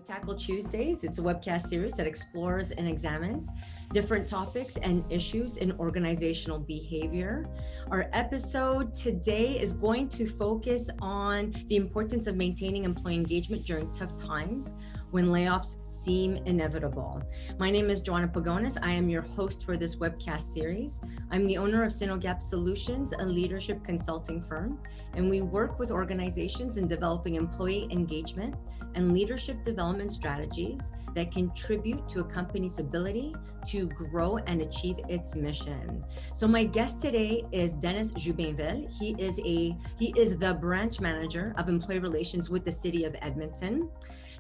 Tackle Tuesdays. It's a webcast series that explores and examines different topics and issues in organizational behavior. Our episode today is going to focus on the importance of maintaining employee engagement during tough times when layoffs seem inevitable. My name is Joanna Pagonis. I am your host for this webcast series. I'm the owner of Sinogap Solutions, a leadership consulting firm, and we work with organizations in developing employee engagement and leadership development strategies that contribute to a company's ability to grow and achieve its mission. So my guest today is Denis Jubinville. He is the branch manager of employee relations with the City of Edmonton.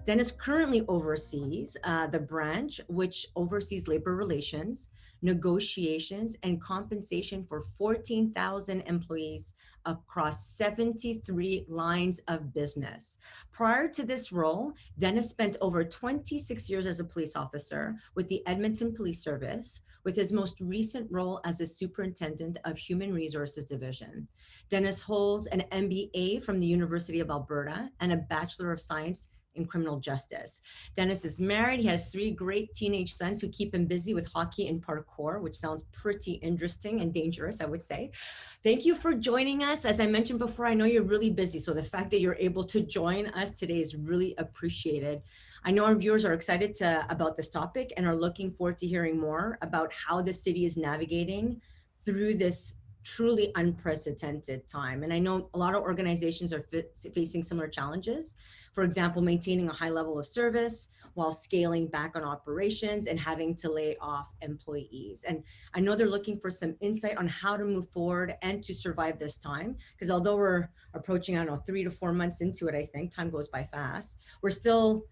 Denis currently oversees the branch, which oversees labor relations, negotiations, and compensation for 14,000 employees across 73 lines of business. Prior to this role, Denis spent over 26 years as a police officer with the Edmonton Police Service, with his most recent role as the Superintendent of Human Resources Division. Denis holds an MBA from the University of Alberta and a Bachelor of Science in criminal justice. Denis is married. He has 3 great teenage sons who keep him busy with hockey and parkour, which sounds pretty interesting and dangerous, I would say. Thank you for joining us. As I mentioned before, I know you're really busy, so the fact that you're able to join us today is really appreciated. I know our viewers are excited about this topic and are looking forward to hearing more about how the city is navigating through this truly unprecedented time. And I know a lot of organizations are facing similar challenges. For example, maintaining a high level of service while scaling back on operations and having to lay off employees. And I know they're looking for some insight on how to move forward and to survive this time. Because although we're approaching, 3 to 4 months into it, I think time goes by fast. We're still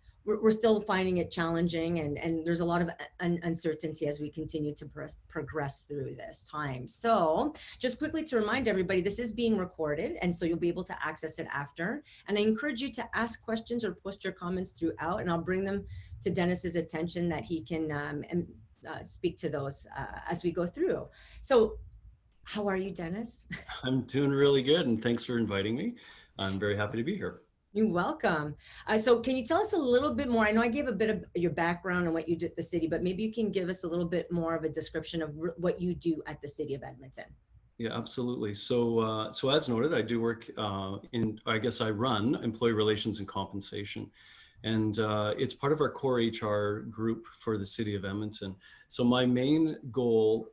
finding it challenging, and there's a lot of uncertainty as we continue to progress through this time. So just quickly to remind everybody, this is being recorded, and so you'll be able to access it after. And I encourage you to ask questions or post your comments throughout, and I'll bring them to Denis's attention that he can speak to those as we go through. So how are you, Denis? I'm doing really good, and thanks for inviting me. I'm very happy to be here. You're welcome. So can you tell us a little bit more? I know I gave a bit of your background and what you do at the city, but maybe you can give us a little bit more of a description of what you do at the City of Edmonton. Yeah, absolutely. So as noted, I do work I run employee relations and compensation. And it's part of our core HR group for the City of Edmonton. So my main goal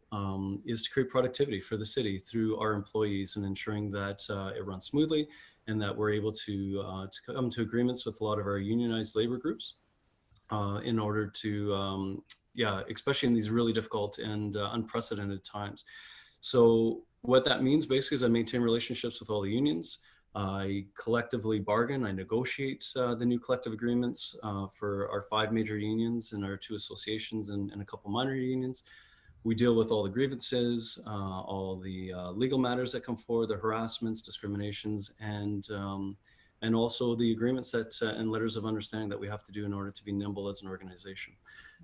is to create productivity for the city through our employees and ensuring that it runs smoothly and that we're able to come to agreements with a lot of our unionized labor groups in order to, especially in these really difficult and unprecedented times. So what that means basically is I maintain relationships with all the unions. I collectively bargain, I negotiate the new collective agreements for our 5 major unions and our 2 associations and a couple minor unions. We deal with all the grievances, all the legal matters that come forward, the harassments, discriminations, and also the agreements that and letters of understanding that we have to do in order to be nimble as an organization.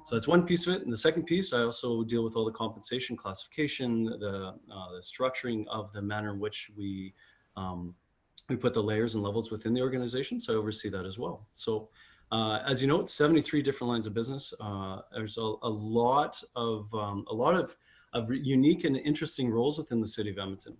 So that's one piece of it. And the second piece, I also deal with all the compensation classification, the structuring of the manner in which we put the layers and levels within the organization. So I oversee that as well. So as you know, it's 73 different lines of business. There's a lot of unique and interesting roles within the City of Edmonton.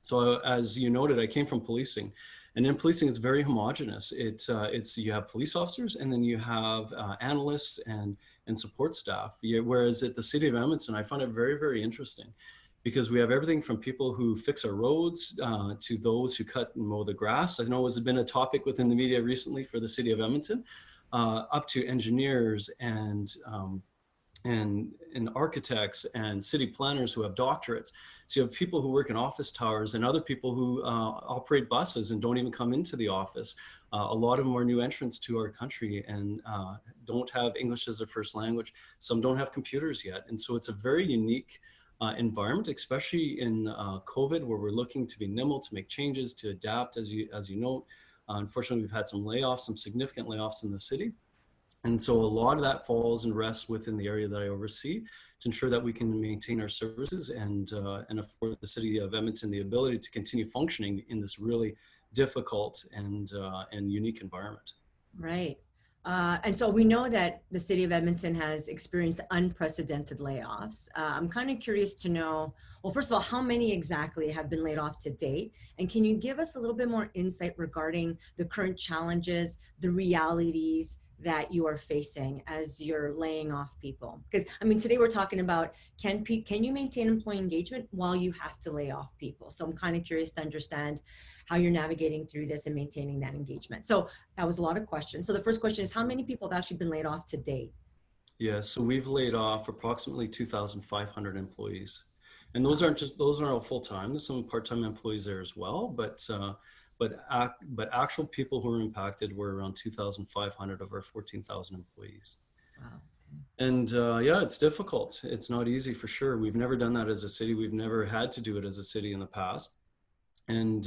So as you noted, I came from policing, and in policing, it's very homogenous. It's you have police officers, and then you have analysts and support staff. Whereas at the City of Edmonton, I find it very, very interesting, because we have everything from people who fix our roads to those who cut and mow the grass. I know it's been a topic within the media recently for the City of Edmonton, up to engineers and architects and city planners who have doctorates. So you have people who work in office towers and other people who operate buses and don't even come into the office. A lot of them are new entrants to our country and don't have English as their first language. Some don't have computers yet. And so it's a very unique environment, especially in COVID, where we're looking to be nimble, to make changes, to adapt. As you know, unfortunately, we've had some layoffs, some significant layoffs in the city. And so a lot of that falls and rests within the area that I oversee to ensure that we can maintain our services and afford the City of Edmonton the ability to continue functioning in this really difficult and unique environment. Right. And so we know that the city of Edmonton has experienced unprecedented layoffs. I'm kind of curious to know, well, first of all, how many exactly have been laid off to date? And can you give us a little bit more insight regarding the current challenges, the realities that you are facing as you're laying off people? Because I mean, today we're talking about can you maintain employee engagement while you have to lay off people? So I'm kind of curious to understand how you're navigating through this and maintaining that engagement. So that was a lot of questions. So the first question is, how many people have actually been laid off to date? Yeah, so we've laid off approximately 2,500 employees. And those aren't all full time. There's some part-time employees there as well, but actual people who were impacted were around 2,500 of our 14,000 employees. Wow. And yeah, it's difficult. It's not easy for sure. We've never done that as a city. We've never had to do it as a city in the past. And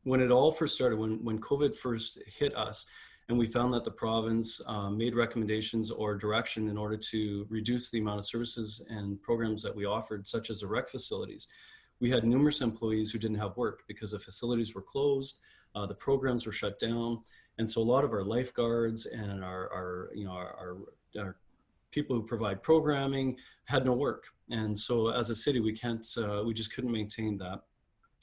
when it all first started, when COVID first hit us, and we found that the province made recommendations or direction in order to reduce the amount of services and programs that we offered, such as the rec facilities, we had numerous employees who didn't have work because the facilities were closed, the programs were shut down, and so a lot of our lifeguards and our people who provide programming had no work. And so as a city, we just couldn't maintain that.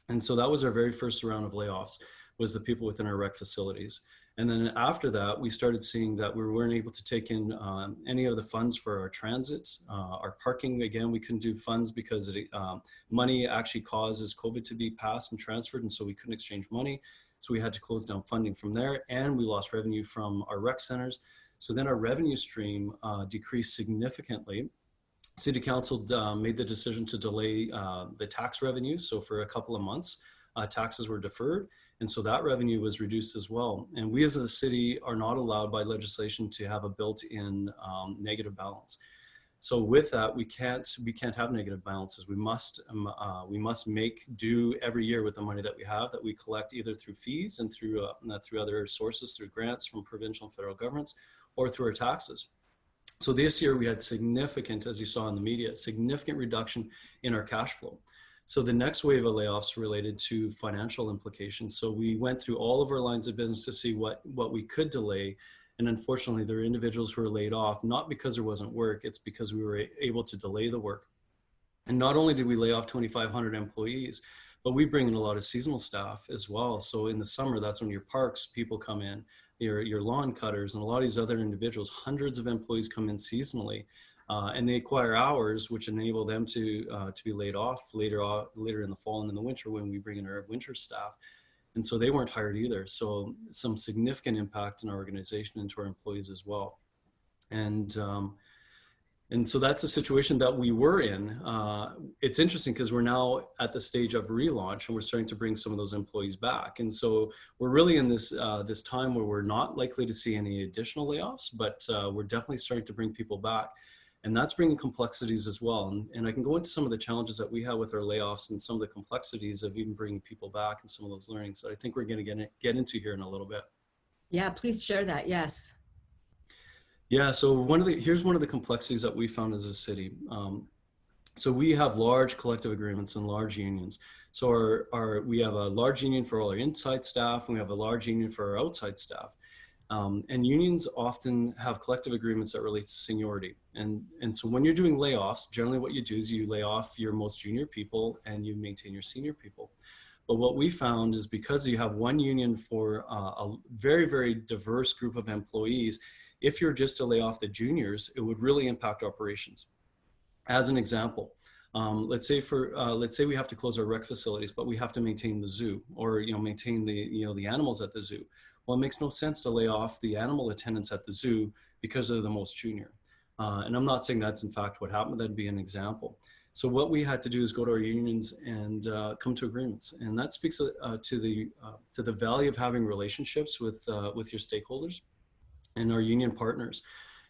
And so that was our very first round of layoffs, was the people within our rec facilities. And then after that, we started seeing that we weren't able to take in any of the funds for our transit, our parking. Again, we couldn't do funds because money actually causes COVID to be passed and transferred. And so we couldn't exchange money. So we had to close down funding from there, and we lost revenue from our rec centers. So then our revenue stream decreased significantly. City Council made the decision to delay the tax revenue. So for a couple of months, taxes were deferred. And so that revenue was reduced as well. And we as a city are not allowed by legislation to have a built-in negative balance. So with that, we can't have negative balances. We must make do every year with the money that we collect either through fees and through other sources, through grants from provincial and federal governments, or through our taxes. So this year we had significant, as you saw in the media, significant reduction in our cash flow. So the next wave of layoffs related to financial implications. So we went through all of our lines of business to see what we could delay. And unfortunately, there are individuals who were laid off, not because there wasn't work, it's because we were able to delay the work. And not only did we lay off 2,500 employees, but we bring in a lot of seasonal staff as well. So in the summer, that's when your parks people come in, your lawn cutters, and a lot of these other individuals, hundreds of employees come in seasonally. And they acquire hours, which enable them to be laid off later in the fall and in the winter when we bring in our winter staff. And so they weren't hired either. So some significant impact in our organization and to our employees as well. And so that's the situation that we were in. It's interesting because we're now at the stage of relaunch and we're starting to bring some of those employees back. And so we're really in this time where we're not likely to see any additional layoffs, but we're definitely starting to bring people back. And that's bringing complexities as well. And I can go into some of the challenges that we have with our layoffs and some of the complexities of even bringing people back and some of those learnings that I think we're going to get into here in a little bit. Yeah, please share that. Yes. Yeah, so here's one of the complexities that we found as a city. So we have large collective agreements and large unions. So we have a large union for all our inside staff, and we have a large union for our outside staff. And unions often have collective agreements that relate to seniority. And so when you're doing layoffs, generally what you do is you lay off your most junior people and you maintain your senior people. But what we found is because you have one union for a very, very diverse group of employees, if you're just to lay off the juniors, it would really impact operations. As an example, let's say we have to close our rec facilities, but we have to maintain the zoo or maintain the animals at the zoo. Well, it makes no sense to lay off the animal attendants at the zoo because they're the most junior. And I'm not saying that's in fact what happened. That'd be an example. So what we had to do is go to our unions and come to agreements, and that speaks to the value of having relationships with your stakeholders and our union partners.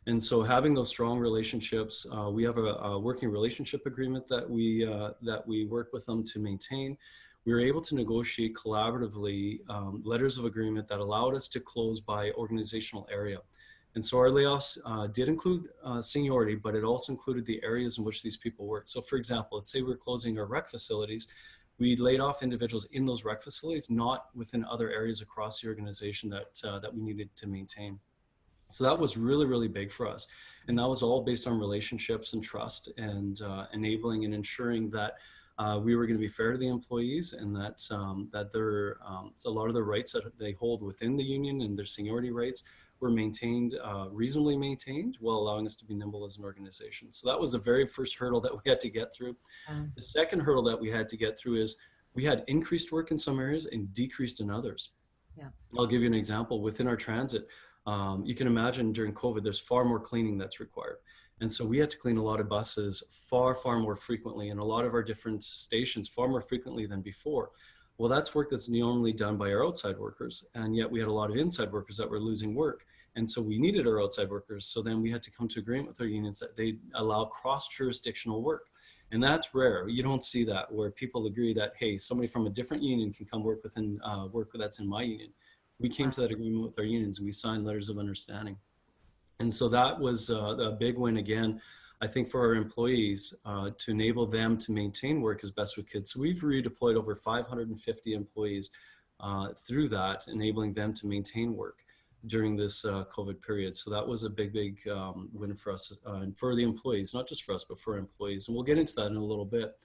And so having those strong relationships, we have a working relationship agreement that we work with them to maintain. We were able to negotiate collaboratively letters of agreement that allowed us to close by organizational area. And so our layoffs did include seniority, but it also included the areas in which these people work. So for example, let's say we're closing our rec facilities. We laid off individuals in those rec facilities, not within other areas across the organization that we needed to maintain. So that was really, really big for us. And that was all based on relationships and trust, and enabling and ensuring that we were going to be fair to the employees, and that their so a lot of the rights that they hold within the union and their seniority rights were maintained, reasonably maintained, while allowing us to be nimble as an organization. So that was the very first hurdle that we had to get through. The second hurdle that we had to get through is we had increased work in some areas and decreased in others. Yeah. I'll give you an example. Within our transit, you can imagine during COVID, there's far more cleaning that's required. And so we had to clean a lot of buses far, far more frequently, and a lot of our different stations far more frequently than before. Well, that's work that's normally done by our outside workers. And yet we had a lot of inside workers that were losing work. And so we needed our outside workers. So then we had to come to agreement with our unions that they allow cross-jurisdictional work. And that's rare. You don't see that, where people agree that, hey, somebody from a different union can come work within work that's in my union. We came to that agreement with our unions, and we signed letters of understanding. And so that was a big win again, I think, for our employees, to enable them to maintain work as best we could. So we've redeployed over 550 employees through that, enabling them to maintain work during this COVID period. So that was a big, big win for us and for the employees, not just for us, but for our employees. And we'll get into that in a little bit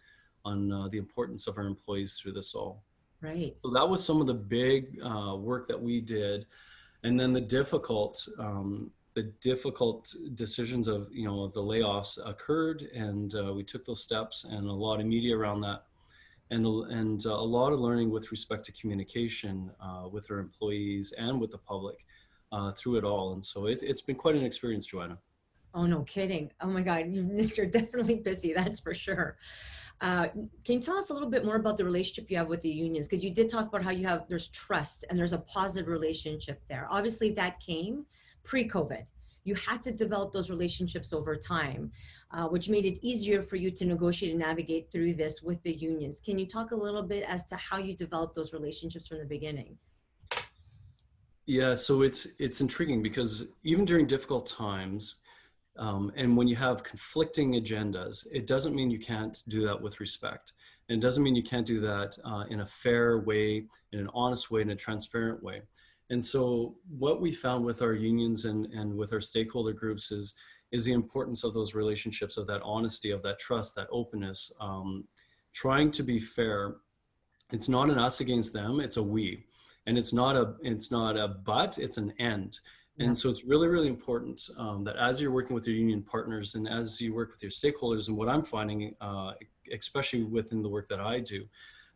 on the importance of our employees through this all. Right. So that was some of the big work that we did. And then the difficult decisions of, of the layoffs occurred, and we took those steps, and a lot of media around that, and a lot of learning with respect to communication with our employees and with the public through it all. And so it's been quite an experience, Joanna. Oh, no kidding. Oh my God, you're definitely busy, that's for sure. Can you tell us a little bit more about the relationship you have with the unions? Because you did talk about how there's trust and there's a positive relationship there. Obviously that came pre-COVID. You had to develop those relationships over time, which made it easier for you to negotiate and navigate through this with the unions. Can you talk a little bit as to how you developed those relationships from the beginning? Yeah, so it's intriguing, because even during difficult times, and when you have conflicting agendas, it doesn't mean you can't do that with respect. And it doesn't mean you can't do that in a fair way, in an honest way, in a transparent way. And so what we found with our unions and with our stakeholder groups is the importance of those relationships, of that honesty, of that trust, that openness, trying to be fair. It's not an us against them, it's a we. And it's not a but, it's an and. And so it's really, really important that as you're working with your union partners and as you work with your stakeholders, and what I'm finding, especially within the work that I do,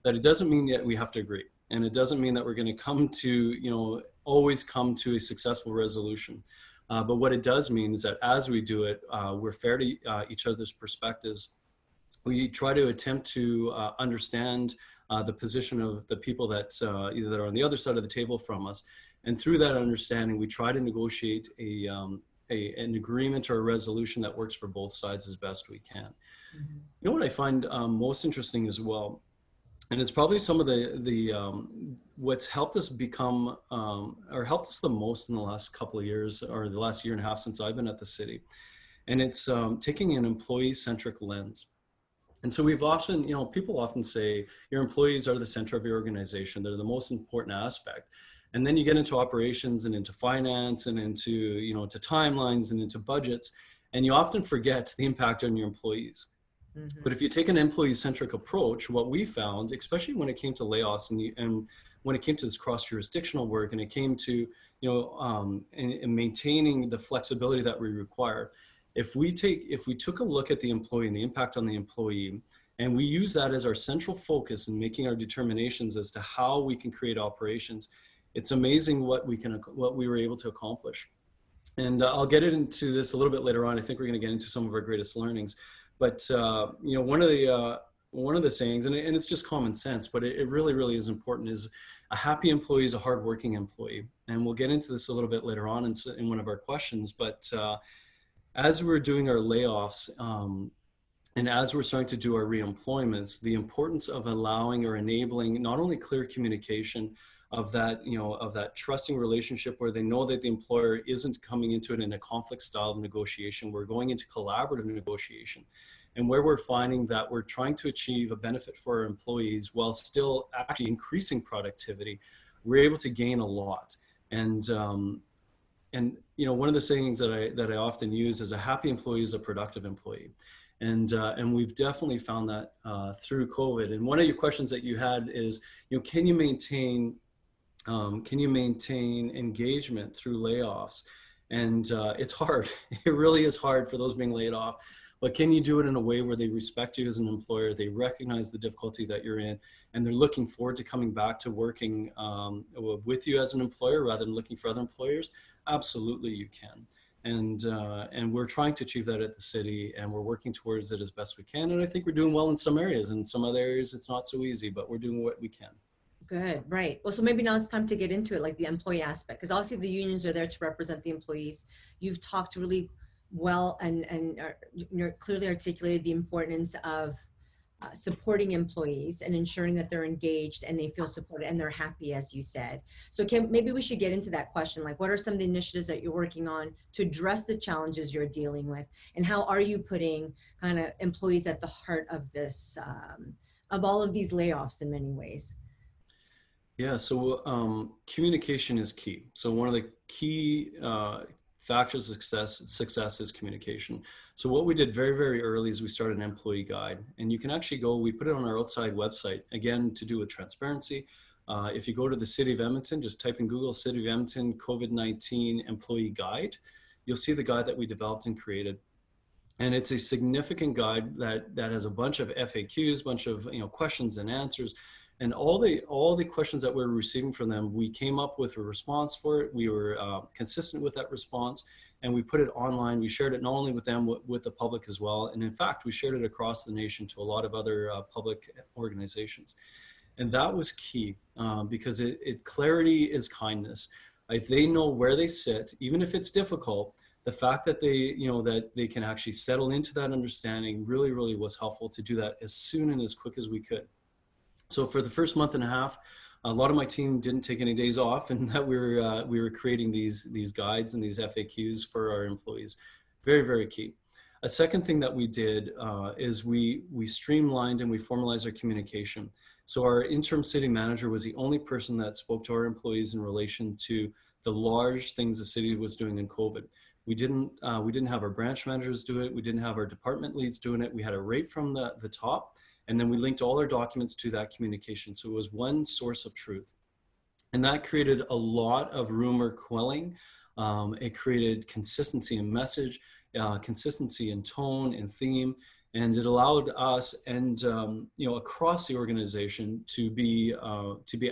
that it doesn't mean that we have to agree. And it doesn't mean that we're going to come to, always come to a successful resolution. But what it does mean is that as we do it, we're fair to each other's perspectives. We try to attempt to understand the position of the people that either that are on the other side of the table from us. And through that understanding, we try to negotiate an agreement or a resolution that works for both sides as best we can. Mm-hmm. You know what I find most interesting as well, and it's probably some of the what's helped us become, or helped us the most in the last couple of years, or the last year and a half since I've been at the city. And it's taking an employee-centric lens. And so we've often, people often say your employees are the center of your organization. They're the most important aspect. And then you get into operations and into finance and into, to timelines and into budgets, and you often forget the impact on your employees. Mm-hmm. But if you take an employee-centric approach, what we found, especially when it came to layoffs and when it came to this cross-jurisdictional work, and it came to, and maintaining the flexibility that we require, if we took a look at the employee and the impact on the employee, and we use that as our central focus in making our determinations as to how we can create operations, it's amazing what we were able to accomplish. And I'll get into this a little bit later on. I think we're going to get into some of our greatest learnings. But one of the sayings, and it's just common sense, but it really, really is important, is a happy employee is a hardworking employee. And we'll get into this a little bit later on in one of our questions. But as we're doing our layoffs, and as we're starting to do our reemployments, the importance of allowing or enabling not only clear communication of that, of that trusting relationship where they know that the employer isn't coming into it in a conflict style of negotiation. We're going into collaborative negotiation, and where we're finding that we're trying to achieve a benefit for our employees while still actually increasing productivity, we're able to gain a lot. And one of the sayings that I often use is a happy employee is a productive employee. And we've definitely found that through COVID. And one of your questions that you had is, can you maintain engagement through layoffs? And it's hard. It really is hard for those being laid off. But can you do it in a way where they respect you as an employer, they recognize the difficulty that you're in, and they're looking forward to coming back to working with you as an employer rather than looking for other employers? Absolutely, you can. And we're trying to achieve that at the city, and we're working towards it as best we can. And I think we're doing well in some areas. In some other areas, it's not so easy, but we're doing what we can. Good, right. Well, so maybe now it's time to get into it, like the employee aspect, because obviously the unions are there to represent the employees. You've talked really well and you're clearly articulated the importance of supporting employees and ensuring that they're engaged and they feel supported and they're happy, as you said. So maybe we should get into that question, like what are some of the initiatives that you're working on to address the challenges you're dealing with, and how are you putting kind of employees at the heart of this, of all of these layoffs in many ways? Yeah, so communication is key. So one of the key factors of success is communication. So what we did very, very early is we started an employee guide, and you can actually we put it on our outside website, again, to do with transparency. If you go to the City of Edmonton, just type in Google City of Edmonton COVID-19 employee guide, you'll see the guide that we developed and created. And it's a significant guide that has a bunch of FAQs, bunch of questions and answers. And all the questions that we're receiving from them, we came up with a response for it. We were consistent with that response, and we put it online. We shared it not only with them, with the public as well. And in fact, we shared it across the nation to a lot of other public organizations. And that was key because clarity is kindness. If they know where they sit, even if it's difficult, the fact that they can actually settle into that understanding really, really was helpful to do that as soon and as quick as we could. So for the first month and a half, a lot of my team didn't take any days off, and that we were creating these guides and these FAQs for our employees. Very, very key. A second thing that we did is we streamlined and we formalized our communication. So our interim city manager was the only person that spoke to our employees in relation to the large things the city was doing in COVID. We didn't have our branch managers do it. We didn't have our department leads doing it. We had it right from the top. And then we linked all our documents to that communication. So it was one source of truth. And that created a lot of rumor quelling. It created consistency in message, consistency in tone and theme. And it allowed us and across the organization to be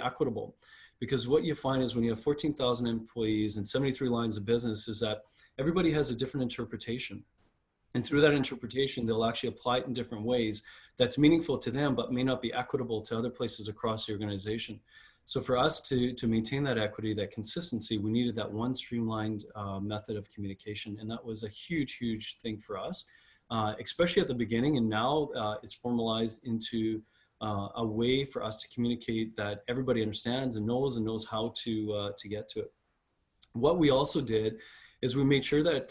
equitable. Because what you find is when you have 14,000 employees and 73 lines of business is that everybody has a different interpretation. And through that interpretation, they'll actually apply it in different ways that's meaningful to them, but may not be equitable to other places across the organization. So for us to maintain that equity, that consistency, we needed that one streamlined method of communication. And that was a huge, huge thing for us, especially at the beginning. And now it's formalized into a way for us to communicate that everybody understands and knows how to get to it. What we also did is we made sure that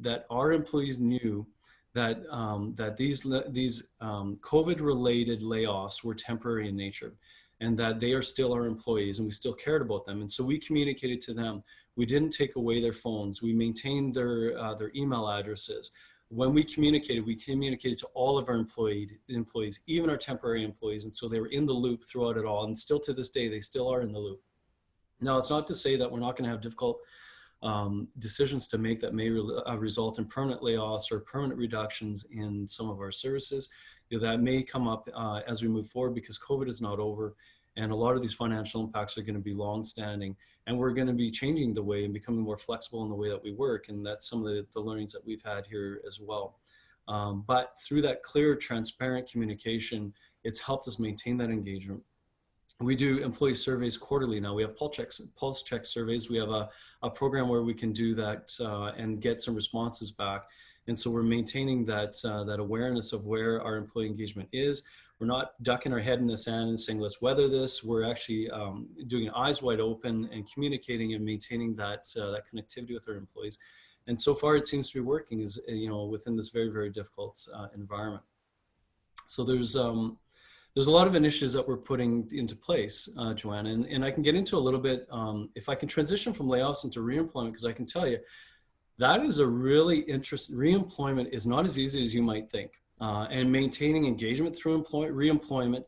that our employees knew that that these COVID-related layoffs were temporary in nature, and that they are still our employees, and we still cared about them. And so we communicated to them. We didn't take away their phones. We maintained their email addresses. When we communicated to all of our employees, even our temporary employees, and so they were in the loop throughout it all. And still to this day, they still are in the loop. Now, it's not to say that we're not going to have difficult decisions to make that may result in permanent layoffs or permanent reductions in some of our services. That may come up as we move forward, because COVID is not over, and a lot of these financial impacts are going to be long-standing, and we're going to be changing the way and becoming more flexible in the way that we work, and that's some of the learnings that we've had here as well. But through that clear, transparent communication, it's helped us maintain that engagement. We do employee surveys quarterly now. We have pulse check surveys. We have a program where we can do that and get some responses back. And so we're maintaining that awareness of where our employee engagement is. We're not ducking our head in the sand and saying, let's weather this. We're actually doing eyes wide open and communicating and maintaining that connectivity with our employees. And so far it seems to be working, within this very, very difficult environment. So there's there's a lot of initiatives that we're putting into place, Joanna, and I can get into a little bit, if I can transition from layoffs into reemployment, because I can tell you, that is a really interesting, reemployment is not as easy as you might think. And maintaining engagement through reemployment,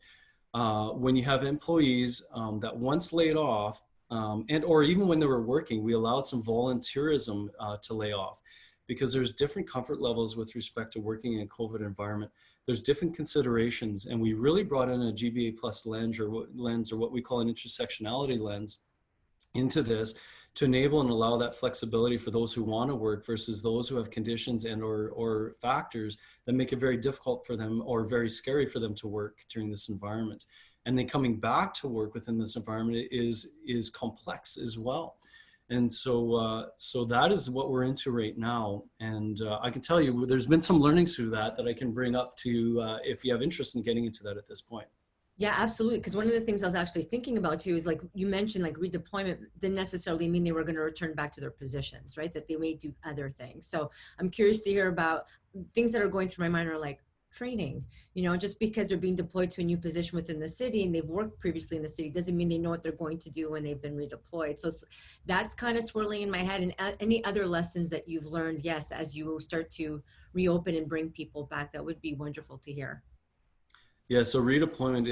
when you have employees that once laid off, and or even when they were working, we allowed some volunteerism to lay off, because there's different comfort levels with respect to working in a COVID environment. There's different considerations, and we really brought in a GBA plus lens, or what we call an intersectionality lens, into this to enable and allow that flexibility for those who want to work versus those who have conditions and or factors that make it very difficult for them or very scary for them to work during this environment. And then coming back to work within this environment is complex as well. And so so that is what we're into right now. And I can tell you, there's been some learnings through that I can bring up to if you have interest in getting into that at this point. Yeah, absolutely. Because one of the things I was actually thinking about too is, like you mentioned, like redeployment didn't necessarily mean they were going to return back to their positions, right? That they may do other things. So I'm curious to hear about things that are going through my mind are like training, just because they're being deployed to a new position within the city and they've worked previously in the city doesn't mean they know what they're going to do when they've been redeployed. So that's kind of swirling in my head. And any other lessons that you've learned, yes, as you start to reopen and bring people back, that would be wonderful to hear. Yeah, so redeployment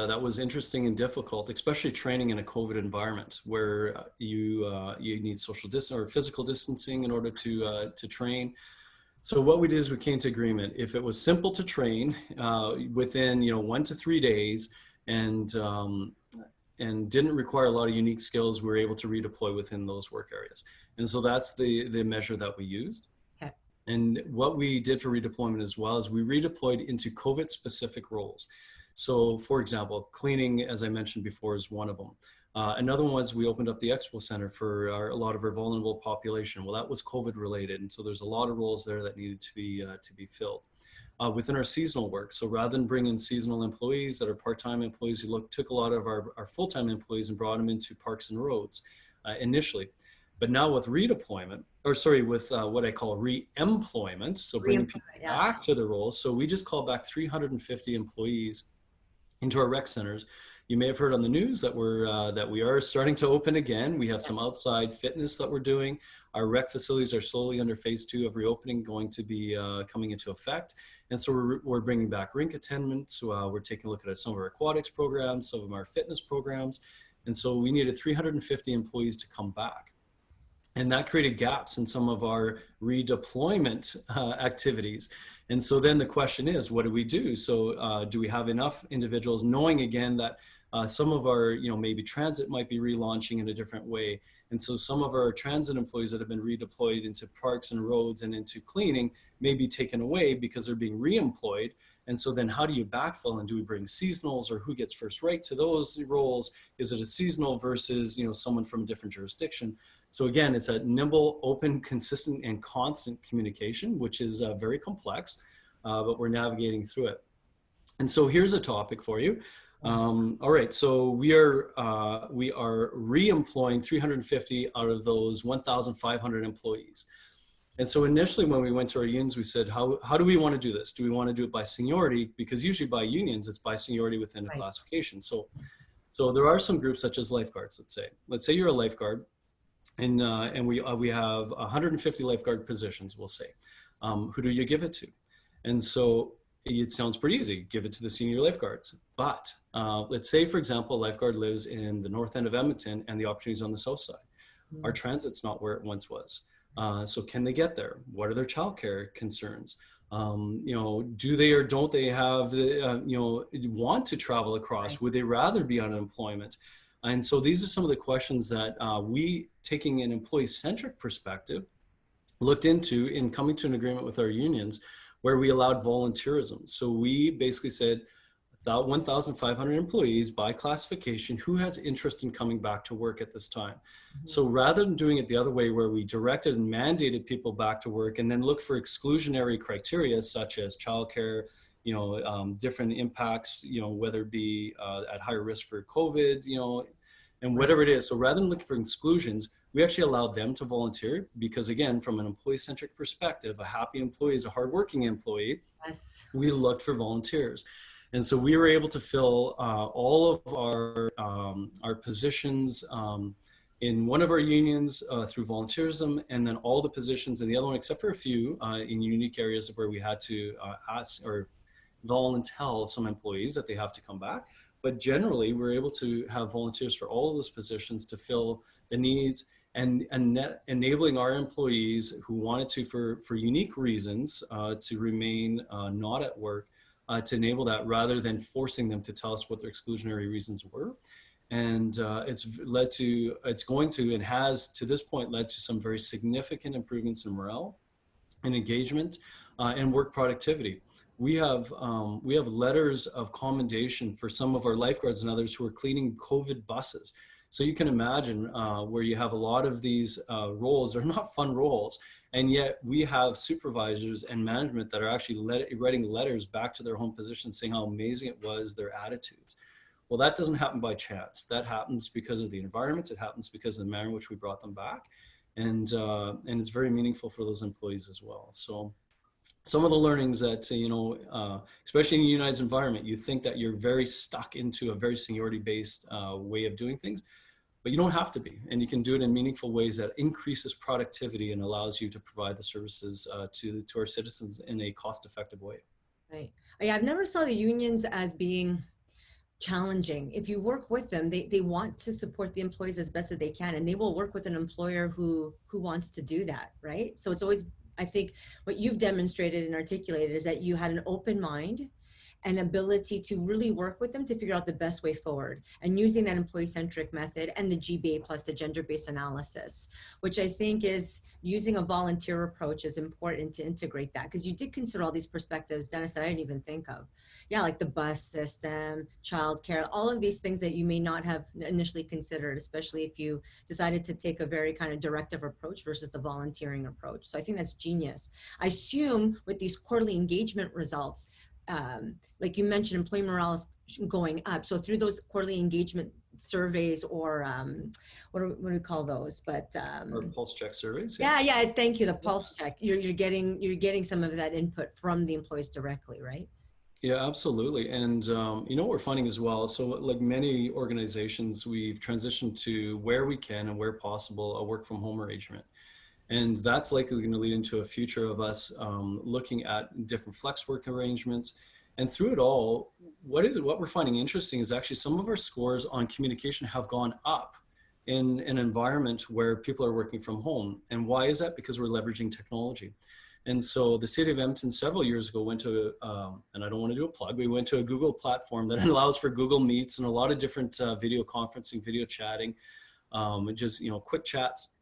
that was interesting and difficult, especially training in a COVID environment where you need social distance or physical distancing in order to train. So what we did is we came to agreement. If it was simple to train within 1 to 3 days and didn't require a lot of unique skills, we were able to redeploy within those work areas. And so that's the measure that we used. And what we did for redeployment as well is we redeployed into COVID-specific roles. So for example, cleaning, as I mentioned before, is one of them. Another one was we opened up the Expo Center for a lot of our vulnerable population. Well, that was COVID related. And so there's a lot of roles there that needed to be filled. Within our seasonal work, so rather than bring in seasonal employees that are part-time employees, we took a lot of our full-time employees and brought them into parks and roads initially. But now with redeployment, with what I call reemployment, so bringing people back to the roles. So we just called back 350 employees into our rec centers. You may have heard on the news that we are starting to open again. We have some outside fitness that we're doing. Our rec facilities are slowly under phase 2 of reopening, going to be coming into effect. And so we're bringing back rink attendance. We're taking a look at some of our aquatics programs, some of our fitness programs. And so we needed 350 employees to come back. And that created gaps in some of our redeployment activities. And so then the question is, what do we do? So do we have enough individuals, knowing again that some of our, maybe transit might be relaunching in a different way. And so some of our transit employees that have been redeployed into parks and roads and into cleaning may be taken away because they're being reemployed. And so then how do you backfill, and do we bring seasonals, or who gets first right to those roles? Is it a seasonal versus, someone from a different jurisdiction? So again, it's a nimble, open, consistent, and constant communication, which is very complex, but we're navigating through it. And so here's a topic for you. All right, so we are re-employing 350 out of those 1,500 employees. And so initially when we went to our unions, we said, how do we want to do this? Do we want to do it by seniority? Because usually by unions, it's by seniority within a classification. So there are some groups such as lifeguards, let's say you're a lifeguard, and we have 150 lifeguard positions, we'll say. Who do you give it to? And so it sounds pretty easy, give it to the senior lifeguards. But let's say, for example, a lifeguard lives in the north end of Edmonton and the opportunity is on the south side. Mm-hmm. Our transit's not where it once was. So can they get there? What are their childcare concerns? Do they or don't they have want to travel across? Right. Would they rather be on unemployment? And so these are some of the questions that we, taking an employee-centric perspective, looked into in coming to an agreement with our unions, where we allowed volunteerism. So we basically said, 1,500 employees by classification, who has interest in coming back to work at this time? Mm-hmm. So rather than doing it the other way, where we directed and mandated people back to work and then look for exclusionary criteria such as childcare, different impacts, whether it be at higher risk for COVID, and whatever it is. So rather than looking for exclusions, we actually allowed them to volunteer, because again, from an employee-centric perspective, a happy employee is a hardworking employee. Yes. We looked for volunteers. And so we were able to fill all of our positions in one of our unions through volunteerism, and then all the positions in the other one, except for a few in unique areas where we had to ask or volunteer some employees that they have to come back. But generally, we're able to have volunteers for all of those positions to fill the needs and enabling our employees who wanted to, for unique reasons, to remain not at work, to enable that rather than forcing them to tell us what their exclusionary reasons were. And it's going to and has to this point led to some very significant improvements in morale and engagement and work productivity. We have letters of commendation for some of our lifeguards and others who are cleaning COVID buses. So you can imagine where you have a lot of these roles. They're not fun roles, and yet we have supervisors and management that are actually writing letters back to their home positions saying how amazing it was, their attitudes. Well, that doesn't happen by chance. That happens because of the environment. It happens because of the manner in which we brought them back, and it's very meaningful for those employees as well. So some of the learnings that, especially in a unionized environment, you think that you're very stuck into a very seniority-based way of doing things, but you don't have to be. And you can do it in meaningful ways that increases productivity and allows you to provide the services to our citizens in a cost-effective way. Right. Yeah, I've never saw the unions as being challenging. If you work with them, they want to support the employees as best as they can, and they will work with an employer who wants to do that, right? So it's always, I think what you've demonstrated and articulated is that you had an open mind and ability to really work with them to figure out the best way forward, and using that employee-centric method and the GBA plus the gender-based analysis, which I think is using a volunteer approach is important to integrate that, because you did consider all these perspectives, Dennis, that I didn't even think of. Yeah, like the bus system, childcare, all of these things that you may not have initially considered, especially if you decided to take a very kind of directive approach versus the volunteering approach. So I think that's genius. I assume with these quarterly engagement results, like you mentioned, employee morale is going up. So through those quarterly engagement surveys, or what do we call those? But or pulse check surveys. Yeah. Thank you. The pulse check. You're getting some of that input from the employees directly, right? Yeah, absolutely. And what we're finding as well, so like many organizations, we've transitioned to, where we can and where possible, a work from home arrangement. And that's likely going to lead into a future of us looking at different flex work arrangements. And through it all, what we're finding interesting is actually some of our scores on communication have gone up in an environment where people are working from home. And why is that? Because we're leveraging technology. And so the City of Edmonton several years ago went to, and I don't want to do a plug, we went to a Google platform that allows for Google Meets and a lot of different video conferencing, video chatting, just quick chats.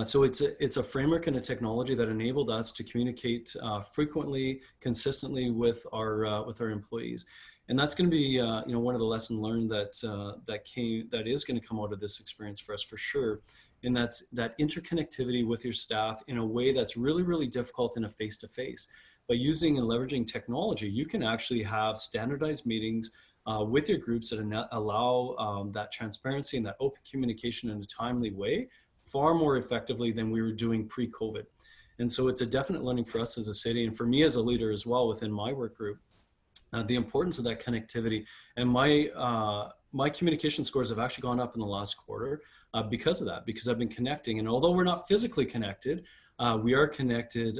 So it's a framework and a technology that enabled us to communicate frequently, consistently with our employees, and that's going to be one of the lessons learned that is going to come out of this experience for us for sure. And that's that interconnectivity with your staff in a way that's really, really difficult in a face-to-face. By using and leveraging technology, you can actually have standardized meetings with your groups that allow that transparency and that open communication in a timely way, far more effectively than we were doing pre-COVID. And so it's a definite learning for us as a city, and for me as a leader as well within my work group, the importance of that connectivity. And my communication scores have actually gone up in the last quarter because of that, because I've been connecting. And although we're not physically connected, we are connected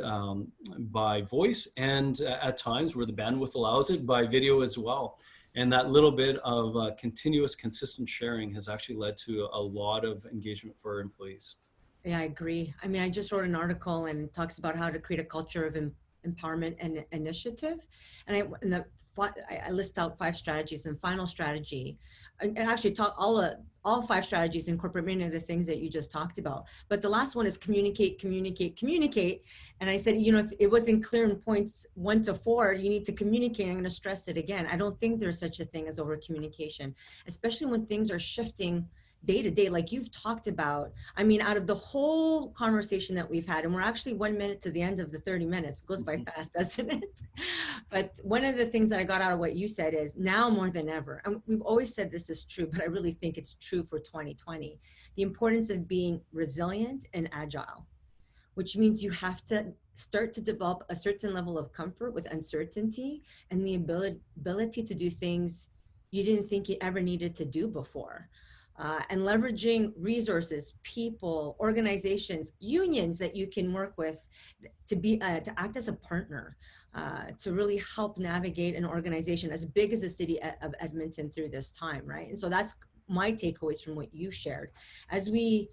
by voice, and at times where the bandwidth allows it, by video as well. And that little bit of continuous, consistent sharing has actually led to a lot of engagement for our employees. Yeah, I agree. I mean, I just wrote an article and talks about how to create a culture of empowerment and initiative. And I list out 5 strategies, and the final strategy, and actually talk all 5 strategies incorporate many of the things that you just talked about. But the last one is communicate. And I said, if it wasn't clear in points 1 to 4, you need to communicate. I'm going to stress it again. I don't think there's such a thing as over communication, especially when things are shifting day to day, like you've talked about. I mean, out of the whole conversation that we've had, and we're actually 1 minute to the end of the 30 minutes, it goes by fast, doesn't it? But one of the things that I got out of what you said is, now more than ever, and we've always said this is true, but I really think it's true for 2020, the importance of being resilient and agile. which means you have to start to develop a certain level of comfort with uncertainty and the ability to do things you didn't think you ever needed to do before. And leveraging resources, people, organizations, unions that you can work with to be to act as a partner, to really help navigate an organization as big as the city of Edmonton through this time, right? And so that's my takeaways from what you shared. As we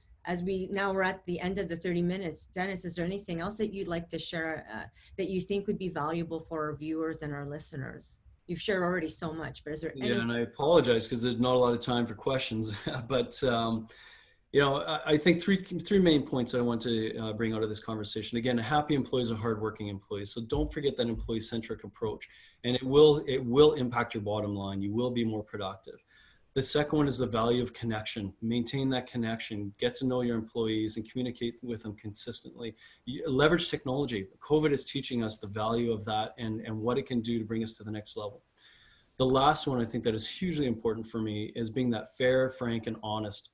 now we're at the end of the 30 minutes, Denis, is there anything else that you'd like to share that you think would be valuable for our viewers and our listeners? You've shared already so much, but is there Yeah, any? and I apologize because there's not a lot of time for questions, but you know, I think three main points I want to bring out of this conversation. Again, happy employees are hardworking employees, so don't forget that employee-centric approach, and it will impact your bottom line. You will be more productive. The second one is the value of connection. Maintain that connection, get to know your employees and communicate with them consistently. Leverage technology. COVID is teaching us the value of that and what it can do to bring us to the next level. The last one I think that is hugely important for me is being that fair, frank, and honest.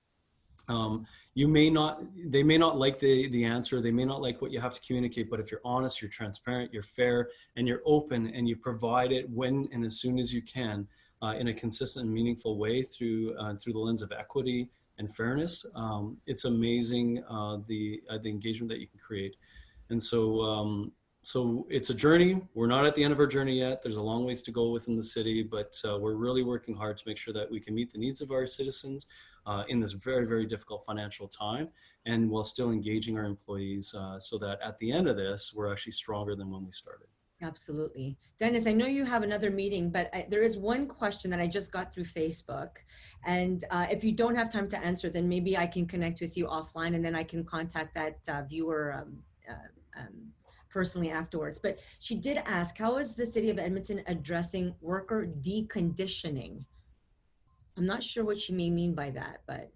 They may not like the answer, they may not like what you have to communicate, but if you're honest, you're transparent, you're fair, and you're open, and you provide it when and as soon as you can, in a consistent and meaningful way through the lens of equity and fairness, it's amazing the engagement that you can create. And so it's a journey. We're not at the end of our journey yet. There's a long ways to go within the city, but we're really working hard to make sure that we can meet the needs of our citizens in this very, very difficult financial time, and while still engaging our employees so that at the end of this, we're actually stronger than when we started. Absolutely. Denis, I know you have another meeting, but there is one question that I just got through Facebook. And if you don't have time to answer, then maybe I can connect with you offline and then I can contact that viewer personally afterwards. But she did ask, how is the City of Edmonton addressing worker deconditioning? I'm not sure what she may mean by that, but.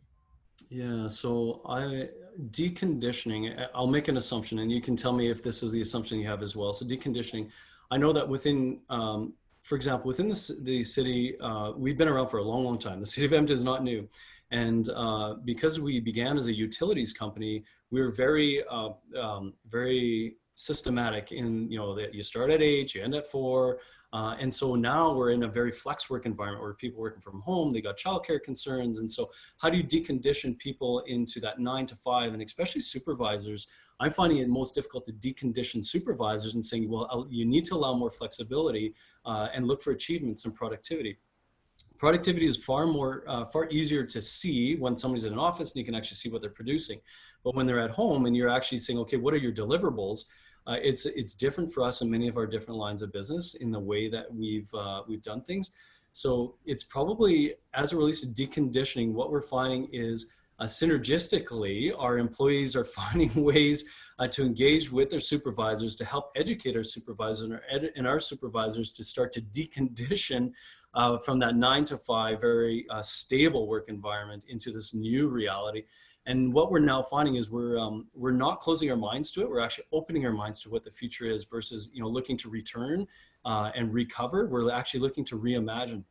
Yeah, so deconditioning, I'll make an assumption and you can tell me if this is the assumption you have as well. So deconditioning, I know that within, for example, within the city, we've been around for a long, long time. The City of Edmonton is not new. And because we began as a utilities company, we were very systematic in, you know, that you start at 8, you end at 4. And so now we're in a very flex work environment where people working from home, they got childcare concerns. And so how do you decondition people into that 9 to 5, and especially supervisors? I'm finding it most difficult to decondition supervisors and saying, well, you need to allow more flexibility and look for achievements and productivity. Productivity is far easier to see when somebody's in an office and you can actually see what they're producing. But when they're at home and you're actually saying, okay, what are your deliverables? It's different for us in many of our different lines of business in the way that we've done things. So it's probably, as it relates to deconditioning, what we're finding is synergistically, our employees are finding ways to engage with their supervisors, to help educate our supervisors and our supervisors to start to decondition from that 9 to 5 very stable work environment into this new reality. And what we're now finding is we're not closing our minds to it. We're actually opening our minds to what the future is versus, you know, looking to return and recover. We're actually looking to reimagine.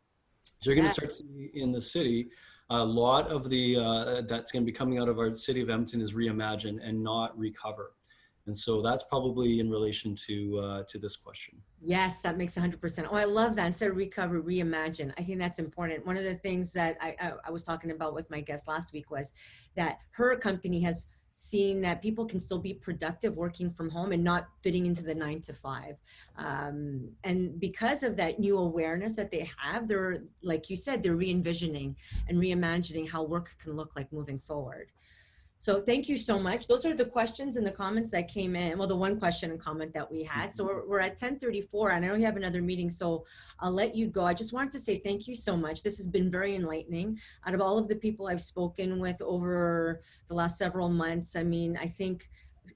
So you're going to start seeing in the city a lot of the that's going to be coming out of our City of Edmonton is reimagine and not recover. And so that's probably in relation to this question. Yes, that makes 100%. Oh, I love that. Instead of recover, reimagine. I think that's important. One of the things that I was talking about with my guest last week was that her company has seen that people can still be productive working from home and not fitting into the 9 to 5. And because of that new awareness that they have, they're, like you said, they're re-envisioning and reimagining how work can look like moving forward. So thank you so much. Those are the questions and the comments that came in. Well, the one question and comment that we had. So we're at 10:34 and I know you have another meeting, so I'll let you go. I just wanted to say thank you so much. This has been very enlightening. Out of all of the people I've spoken with over the last several months, I mean, I think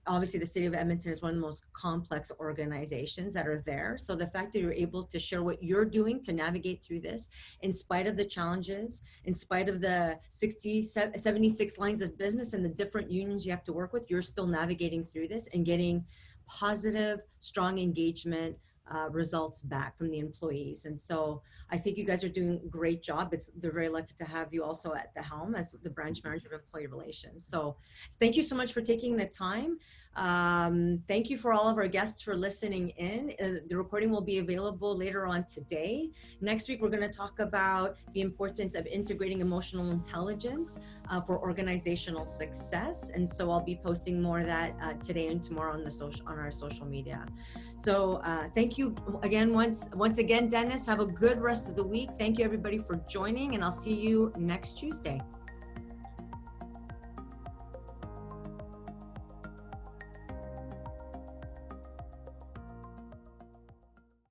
obviously the City of Edmonton is one of the most complex organizations that are there. So the fact that you're able to share what you're doing to navigate through this, in spite of the challenges, in spite of the 76 lines of business and the different unions you have to work with, you're still navigating through this and getting positive, strong engagement results back from the employees. And so I think you guys are doing a great job. They're very lucky to have you also at the helm as the branch manager of employee relations. So thank you so much for taking the time. Thank you for all of our guests for listening in. The recording will be available later on today. Next week, we're going to talk about the importance of integrating emotional intelligence for organizational success. And so I'll be posting more of that today and tomorrow on our social media. So thank you again, once again, Denis. Have a good rest of the week. Thank you everybody for joining, and I'll see you next Tuesday.